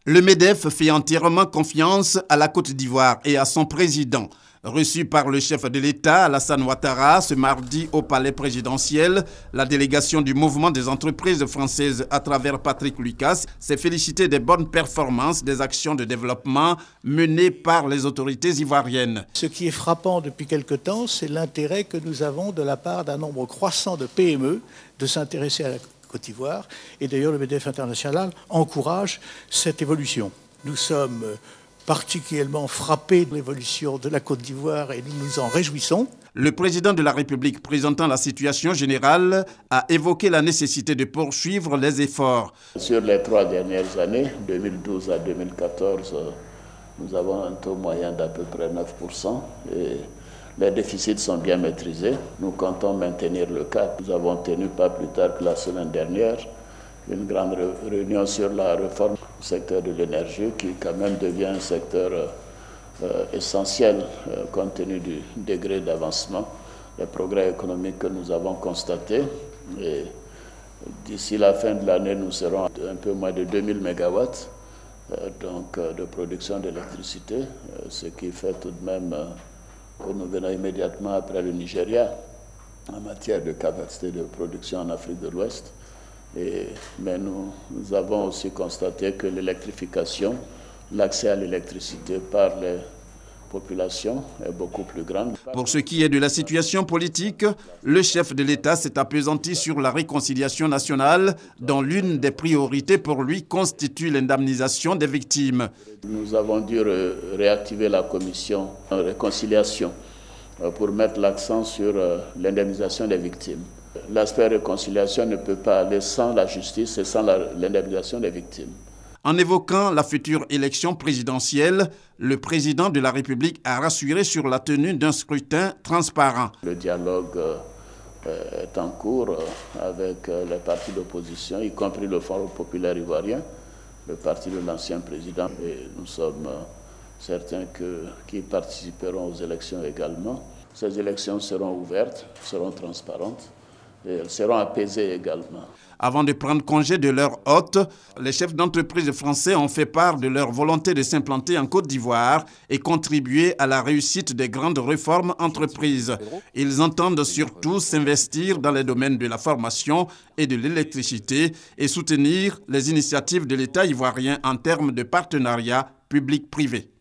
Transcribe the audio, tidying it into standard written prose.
Le MEDEF fait entièrement confiance à la Côte d'Ivoire et à son président. Reçu par le chef de l'État, Alassane Ouattara, ce mardi au palais présidentiel, la délégation du mouvement des entreprises françaises à travers Patrick Lucas s'est félicitée des bonnes performances des actions de développement menées par les autorités ivoiriennes. Ce qui est frappant depuis quelque temps, c'est l'intérêt que nous avons de la part d'un nombre croissant de PME de s'intéresser à la Côte d'Ivoire. Et d'ailleurs, le MEDEF international encourage cette évolution. Nous sommes particulièrement frappés de l'évolution de la Côte d'Ivoire et nous nous en réjouissons. Le président de la République, présentant la situation générale, a évoqué la nécessité de poursuivre les efforts. Sur les 3 dernières années, 2012 à 2014, nous avons un taux moyen d'à peu près 9% et les déficits sont bien maîtrisés. Nous comptons maintenir le cap. Nous avons tenu pas plus tard que la semaine dernière une grande réunion sur la réforme du secteur de l'énergie qui quand même devient un secteur essentiel compte tenu du degré d'avancement, des progrès économiques que nous avons constatés. Et d'ici la fin de l'année, nous serons à un peu moins de 2000 MW de production d'électricité, ce qui fait tout de même que nous venons immédiatement après le Nigeria en matière de capacité de production en Afrique de l'Ouest. Mais nous avons aussi constaté que l'électrification, l'accès à l'électricité par les populations est beaucoup plus grande. Pour ce qui est de la situation politique, le chef de l'État s'est appesanti sur la réconciliation nationale, dont l'une des priorités pour lui constitue l'indemnisation des victimes. Nous avons dû réactiver la commission de réconciliation pour mettre l'accent sur l'indemnisation des victimes. L'aspect réconciliation ne peut pas aller sans la justice et sans l'indemnisation des victimes. En évoquant la future élection présidentielle, le président de la République a rassuré sur la tenue d'un scrutin transparent. Le dialogue est en cours avec les partis d'opposition, y compris le Front populaire ivoirien, le parti de l'ancien président. Et nous sommes certains qu'ils participeront aux élections également. Ces élections seront ouvertes, seront transparentes. Et elles seront apaisées également. Avant de prendre congé de leur hôte, les chefs d'entreprise français ont fait part de leur volonté de s'implanter en Côte d'Ivoire et contribuer à la réussite des grandes réformes entreprises. Ils entendent surtout s'investir dans les domaines de la formation et de l'électricité et soutenir les initiatives de l'État ivoirien en termes de partenariat public-privé.